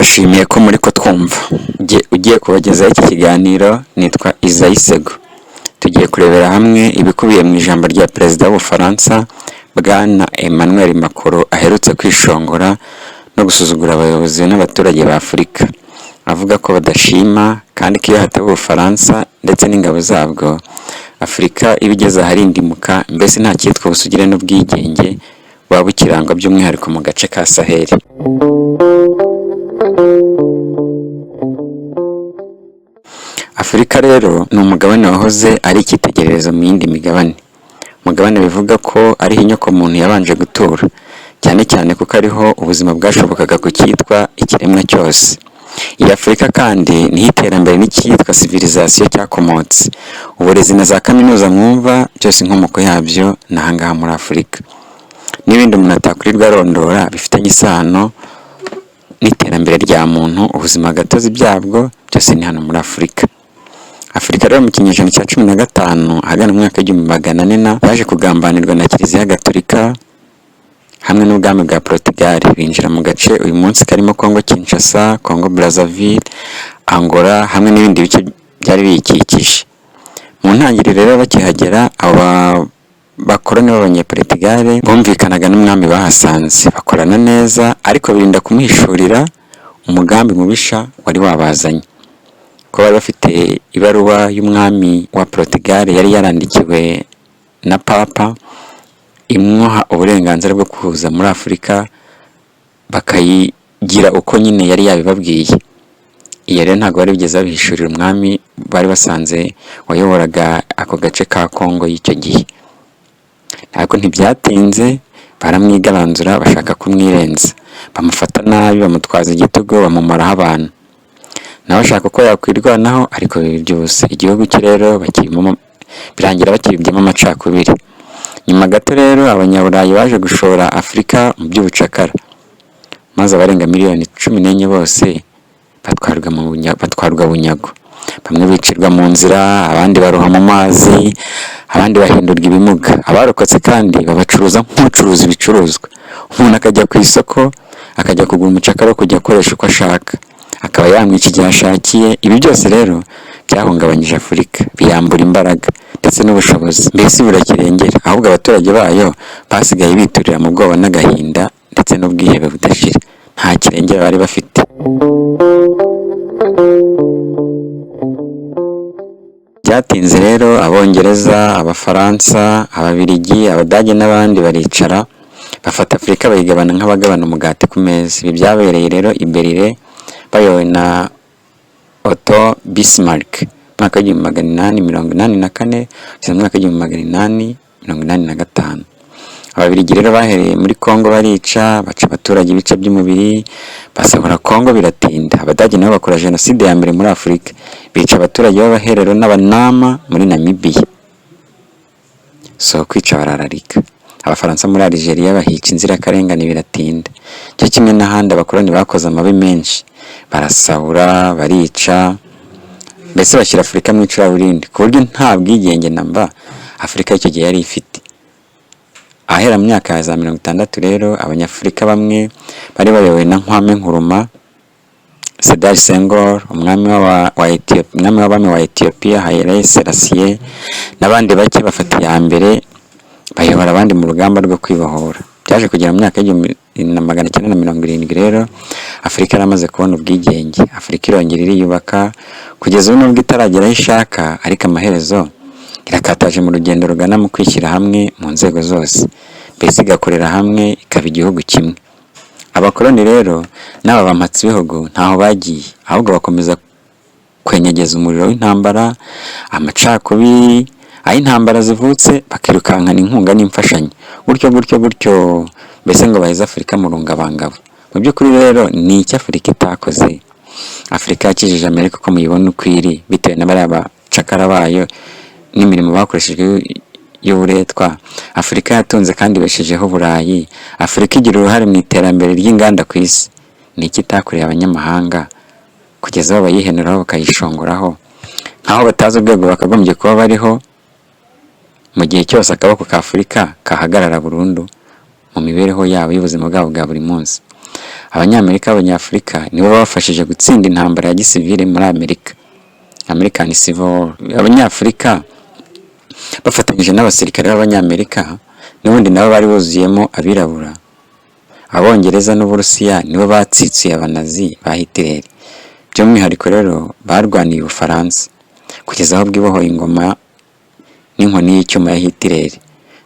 Mbashimiye ko muri ko twumva. Ugiye kubagezaho iki kiganiro nitwa Isayi Sego. Tugiye kurebera hamwe ibikubiye mu ijambo rya Perezida w'Ubufaransa Bwana Emmanuel Macron aherutse kwishongora no gusuzugura abayobozi n'abaturage ba Afurika. Avuga ko badashima kandi ko iyo hataba Ubufaransa ndetse n'ingabo zabwo Afurika ibigeze aharindimuka, mbese nta cyitwa ubusugire n'ubwigenge waba ukirangwa by'umwihariko mu gace ka Sahel. Afurika rero ni umugabane wahoze ari icyitegererezo mu yindi migabane. Umugabane bivuga ko ariho inyokomuntu yabanje gutura, cyane cyane kuko ariho ubuzima bwashobokaga ku cyitwa ikiremwa cyose. Iyi Afurika kandi niho iterambere n'icyitwa civilisation cyakomotse. Uburezi na za kaminuza mwumva byose inkomoko yabyo ni ahangaha muri Afurika. N'ibindi umuntu atakurirwa arondora bifitanye isano n'iterambere rya muntu, ubuzima gatozi byabwo byose ni hano muri Afurika. Afurika rero mu kinyejana cya 15 ahagana mu mwaka w'1400 yaje kugambanirwa na Kiliziya Gatolika hamwe n'ubwami bwa Portugal, binjira mu gace uyu munsi karimo Congo Kinshasa, Congo Brazzaville, Angola hamwe n'ibindi bice byari biyikikije. Mu ntangiriro rero bakihagera aba bakoroni b'Abanyeportugal bumvikanaga n'umwami bahasanze, bakorana neza ariko birinda kumwishurira umugambi mubisha wari wabazanye. Ko bari bafite ibaruwa y'umwami wa Portugal yari yarandikiwe na Papa imuha uburenganzira bwo kuza muri Afurika, bakayigira uko nyine yari yabibabwiye. Iyo rero ntabwo bari bigeze babihishurira umwami bari basanze wayoboraga ako gace ka Congo y'icyo gihe. Ntabwo ntibyatinze baramwigaranzura bashaka kumwirenza, bamufata nabi, bamutwaza igitugu, bamumaraho abantu. Nawe ashaka ko yakwirwanaho ariko bibi byose. Igihugu cye rero birangira bakibibyemo amacakubiri. Nyuma gato rero Abanyaburayi baje gushora Afurika mu by'ubucakara, maze abarenga miliyoni 14 bose batwarwa bunyago. Bamwe bicirwa mu nzira, abandi baroha mu mazi, abandi bahindurwa ibimuga. Abarokotse kandi babacuruza nk'ucuruza ibicuruzwa. Umuntu akajya ku isoko akajya kugura umucakara wo kujya akoresha uko ashaka, akaba yamwica igihe ashakiye. Ibi byose rero byahungabanyije Afurika, biyambura imbaraga ndetse n'ubushobozi, mbese burakirengera. Ahubwo abaturage bayo basigaye biturira mu bwoba n'agahinda ndetse n'ubwihebe budashira, nta kirengera bari bafite. Byatinze rero Abongereza, Abafaransa, Ababiligi, Abadage n'abandi baricara bafata Afurika bayigabana nk'abagabana umugati ku meza. Ibi byabereye rero i Berlin bayobowe na Otto Bismarck mwaka w'1884 kugeza mu mwaka w'1885. Ababiligi rero bahereye muri Congo barica, baca abaturage ibice by'umubiri, basahura Congo biratinda. Abadage nabo bakora jenoside ya mbere muri Afurika, bica abaturage b'Abaherero n'Abanama muri Namibia. Kwica barararika. Abafaransa muri Algeria bahica inzirakarengane biratinda. Cyo kimwe n'ahandi abakoloni bakoze amabi menshi, barasahura, barica, mbese bashyira Afurika mu icuraburindi ku buryo nta bwigenge namba Afurika icyo gihe yari ifite. Ahera mu myaka ya za 60 rero Abanyafurika bamwe bari bayobowe na Kwame Nkrumah, Sédar Senghor, umwami wa Ethiopia Haile Selassie n'abandi bake bafata iya mbere bayobora abandi mu rugamba rwo kwibohora. Byaje kugera mu myaka y'1970 rero Afurika yaramaze kubona ubwigenge. Afurika irongera iriyubaka kugeza ubu nubwo itaragera aho ishaka, ariko amaherezo irakataje mu rugendo rugana mu kwishyira hamwe mu nzego zose, mbese igakorera hamwe ikaba igihugu kimwe. Abakoloni rero n'aba bampatse ibihugu ntaho bagiye, ahubwo bakomeza kwenyegeza umuriro w'intambara, amacakubiri. Aho intambara zivutse bakirukankana inkunga n'imfashanyo, gutyo mbese ngo baheze Afurika mu rungabangabo. Mu by'ukuri rero ni icyo Afurika itakoze. Afurika yakijije Amerika ko muyibona ukwiri bitewe n'abariya bacakara bayo n'imirimo bakoreshejwe y'uburetwa. Afurika yatunze kandi beshejeho Burayi. Afurika igira uruhare mu iterambere ry'inganda ku isi. Ni iki itakoreye abanyamahanga kugeza aho bayihenuraho bakayishongoraho, nkaho batazi urwego bakagombye kuba bariho mu gihe cyose akaboko ka Afurika kahagarara burundu mu mibereho yabo y'ubuzima bwabo bwa buri munsi. Abanyamerika n'Abanyafurika nibo bafashije gutsinda intambara ya gisivile muri Amerika, American Civil War. Abanyafurika bafatanyije n'abasirikare b'Abanyamerika n'ubundi nabo bari buzuyemo abirabura. Abongereza n'Uburusiya nibo batsitsiye abanazi ba Hitler. By'umwihariko rero barwaniye Ubufaransa kugeza aho bwibohoye ingoma n'inkoni y'icyuma ya Hitler.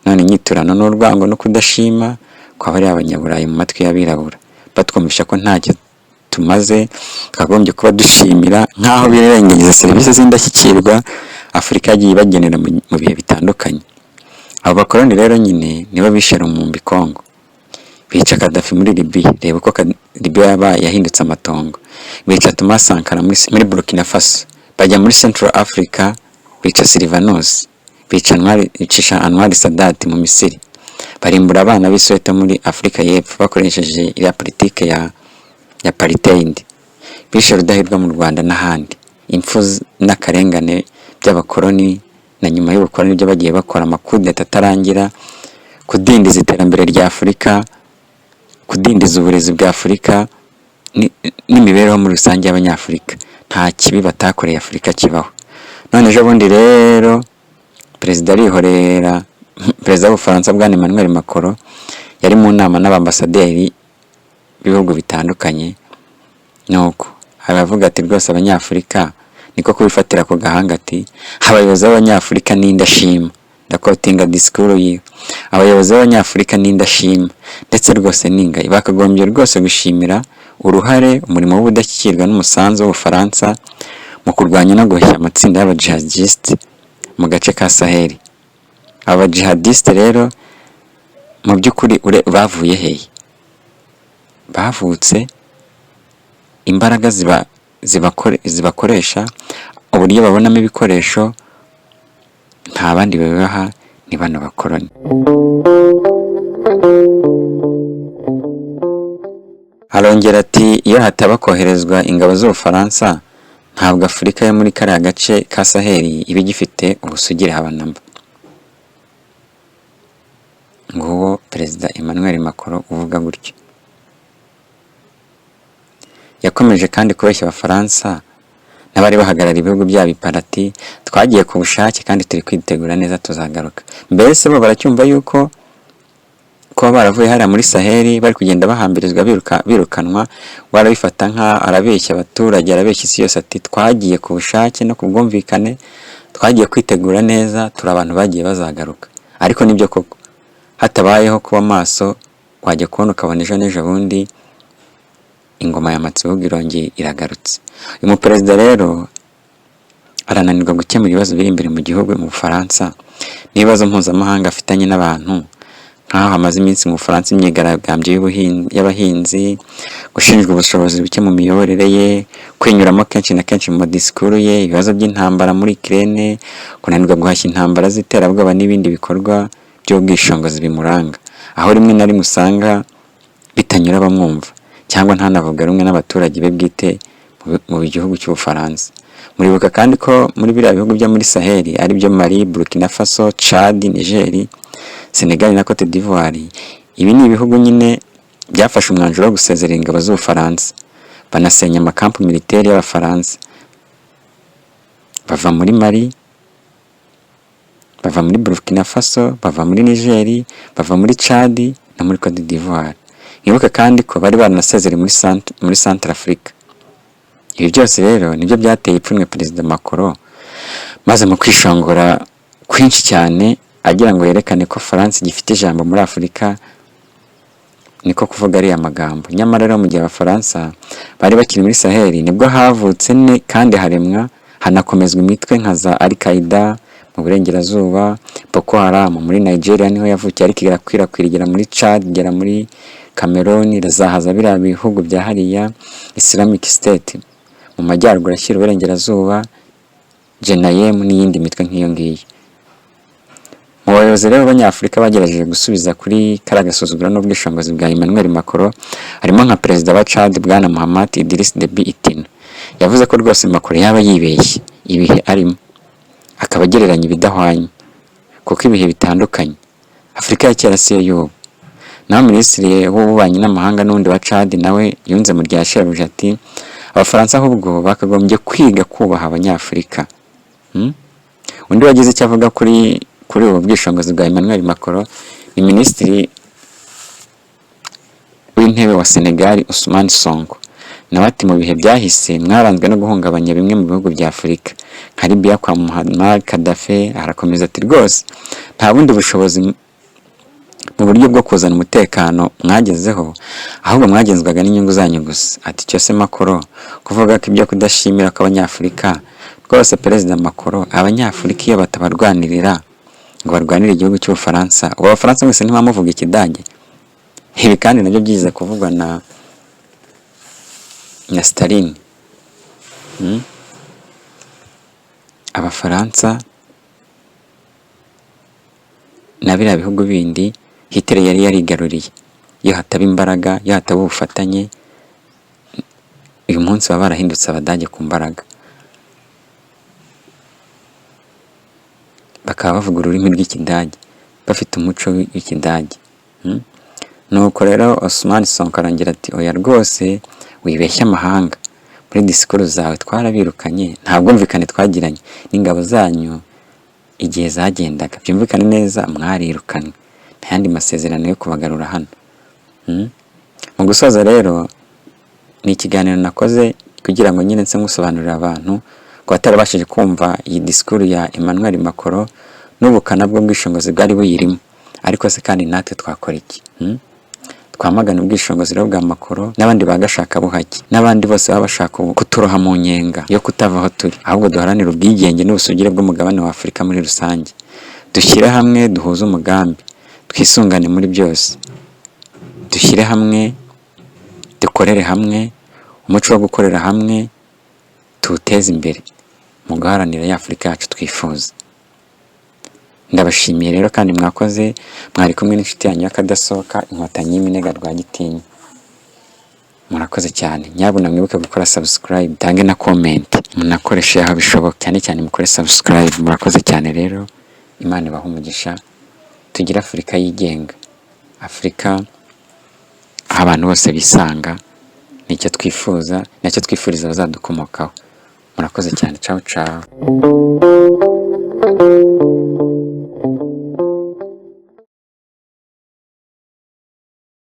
None inyiturano n'urwango no kudashima kw'abari Abanyaburayi mu matwi y'abirabura, batwumvisha ko ntacyo tumaze, twagombye kuba dushimira nk'aho birengageza serivisi z'indashyikirwa Afurika yagiye ibagenera mu bihe bitandukanye. Abo bakoloni rero nyine nibo bishe Lumumba Kongo, bica Gaddafi muri Libya. Reba uko Libya yabaye yahindutse amatongo. Bica Thomas Sankara muri Burkina Faso, bajya muri Central Africa bica Sylvanus, bicisha Anwar Sadat mu Misiri, barimbura abana b'Isoweto muri Afurika y'Epfo bakoresheje iriya politike ya apartheid, bishe Rudahigwa mu Rwanda n'ahandi. Impfu n'akarengane by'abakoloni na nyuma y'ubukoloni byo bagiye bakora amakudeta atarangira, kudindiza iterambere rya Afurika, kudindiza uburezi bwa Afurika n'imibereho muri rusange y'Abanyafurika. Nta kibi batakoreye Afurika kibaho. None ejo bundi rero perezida arihorera, perezida w'Ubufaransa bwana Emmanuel Macron yari mu nama n'abambasaderi b'ibihugu bitandukanye, nuko aravuga ati rwose Abanyafurika niko kubifatira ku gahanga, ati abayobozi b'Abanyafurika n'indashima, ndakotinga disikuru yiwe, abayobozi b'Abanyafurika n'indashima ndetse rwose n'ingayi, bakagombye rwose gushimira uruhare umurimo w'ubudashyikirwa n'umusanzu w'Ubufaransa mu kurwanya no guhashya amatsinda y'abajihadisite mu gace ka Sahel. Abajihadisite rero mu by'ukuri bavuye hehe? Bavutse imbaraga zibakoresha, uburyo babonamo ibikoresho nta bandi babibaha, ni bano bakoloni. Arongera ati iyo hataba koherezwa ingabo z'Ubufaransa ntabwo Afurika yo muri kariya gace ka Sahel iba igifite ubusugire habanamba. Nguwo perezida Emmanuel Macron uvuga gutyo. Yakomeje kandi kubeshya Abafaransa n'abari bahagarara ibihugu byabo iparati, twagiye ku bushake kandi turi kwitegura neza tuzagaruka. Mbese bo baracyumva yuko kuba baravuye hariya muri Sahel bari kugenda bahambirizwa birukanwa, warabifata nka arabeshya abaturage, arabeshya isi yose ati twagiye ku bushake no kubwumvikane, twagiye kwitegura neza, turi abantu bagiye bazagaruka. Ariko nibyo koko, hatabayeho kuba maso wajya kubona ukabona ejo n'ejo bundi ingoma ya Matsibuga irongeye iragarutse. Uyu muperezida rero arananirwa gukemura ibibazo biri imbere mu gihugu mu Bufaransa n'ibibazo mpuzamahanga afitanye n'abantu, nk'aho hamaze iminsi mu Bufaransa imyigaragambyo y'abahinzi, gushinjwa ubushobozi buke mu miyoborere ye, kwinyuramo kenshi na kenshi mu disikuru ye, ibibazo by'intambara muri Ukraine, kunanirwa guhashya intambara z'iterabwoba n'ibindi bikorwa by'ubwishingizi bimuranga, aho rimwe na rimwe usanga bitanyura abamwumva cyangwa ntanavuga rumwe n'abaturage be bwite mu gihugu cy'Ubufaransa. Muribuka kandi ko muri biriya bihugu byo muri Sahel ari byo Mali, Burkina Faso, Chad, Niger, Senegal na Cote d'Ivoire, ibi ni ibihugu nyine byafashe umwanzuro wo gusezerera ingabo z'Ubufaransa, banasenya amakampu militaire y'Abafaransa, bava muri Mali, bava muri Burkina Faso, bava muri Niger, bava muri Chad na muri Cote d'Ivoire. Nibuka kandi ko bari baranasezereye muri Central Africa. Ibi byose rero nibyo byateye ipfunwe perezida Macron, maze mu kwishongora kwinshi cyane agira ngo yerekane ko France gifite ijambo muri Afurika, niko kuvuga ari amagambo. Nyamara rero mu gihe Abafaransa bari bakiri muri Sahel nibwo havutse kandi haremwa hanakomezwa imitwe nka za Al-Qaeda mu burengerazuba, Boko Haram muri Nigeria niho yavukiye ariko igera muri Chad, igera muri Cameroon, irazahaza biriya bihugu bya hariya, Islamic State mu majyaruguru ashyira uburengerazuba, Jenayem n'iyindi mitwe nk'iyo ngiyo. Mu bayobozi rero b'Abanyafurika bagerageje gusubiza kuri karagasuzuguro n'ubwishingizi bwa Emmanuel Macron harimo nka perezida wa Chad bwana Mohamed Idriss Deby Itno. Yavuze ko rwose Macron yaba yibeshye ibihe arimo, akaba agereranya ibidahwanye kuko ibihe bitandukanye. Afurika ya kera si yo y'ubu, naho minisitiri w'ububanyi n'amahanga n'undi wa Chad nawe yunze mu rya shebuja ati abafaransa ahubwo bakagombye kwiga kubaha abanyafurika. Undi wagize icyo avuga kuri ubu bwishingizi bwa Emmanuel Macron ni minisitiri w'intebe wa Senegal Ousmane Sonko, nawe ati mu bihe byahise mwaranzwe no guhungabanya bimwe mu bihugu bya Afurika nka Libya kwa Muammar Gaddafi. Arakomeza ati rwose nta bundi bushobozi mu buryo bwo kuzana umutekano mwagezeho, ahubwo mwagenzwaga n'inyungu zanyu gusa. Ati cyose Macron kuvuga ko ibyo kudashimira ko abanyafurika, rwose Perezida Macron abanyafurika iyo batabarwanirira ngo barwanire igihugu cy'Ubufaransa, ubu Abafaransa mwese ntibamuvuga Ikidage. Ibi kandi nabyo byiza kuvugwa na Stalin. Abafaransa na biriya bihugu bindi Hitler yari yarigaruriye, iyo hataba imbaraga, iyo hataba ubufatanye, uyu munsi baba barahindutse Abadage ku mbaraga, bakaba bavuga ururimi rw'Ikidage, bafite umuco w'Ikidage. Nuko rero Ousmane Sonko arangira ati oya rwose wibeshya amahanga, muri disikuru zawe twarabirukanye, nta bwumvikane twagiranye n'ingabo zanyu igihe zagendaga, byumvikane neza mwarirukanwe, nta yandi masezerano yo kubagarura hano. Mu gusoza rero ni ikiganiro nakoze kugira ngo nyine nse ngusobanurira abantu ko batarabashije kumva iyi disikuru ya Emmanuel Macron n'ubukana bwo bwishingizi bwari buyirimo. Ariko se kandi natwe twakora iki? Twamagana ubwishingizi rero bwa Macron n'abandi bagashaka buhake n'abandi bose baba bashaka kuturoha mu nyenga yo kutava aho turi, ahubwo duharanira ubwigenge n'ubusugire bw'umugabane wa Afurika muri rusange. Dushyire hamwe, duhuze umugambi, twisungane muri byose, dushyire hamwe, dukorere hamwe, umuco wo gukorera hamwe tuwuteze imbere mu guharanira ya Afurika yacu twifuza. Ndabashimiye rero kandi mwakoze, mwari kumwe n'inshuti yanyu y'akadasohoka Inkotanyi y'Iminega Rwagitinywa. Murakoze cyane, nyabuna mwibuke gukora subscribe, tange na comment, munakoreshe aho bishoboka, cyane cyane mukore subscribe. Murakoze cyane rero, Imana ibahe umugisha, tugira Afurika yigenga, Afurika aho abantu bose bisanga, nicyo twifuza, nicyo twifuriza abazadukomokaho. Murakoze cyane, ciao ciao.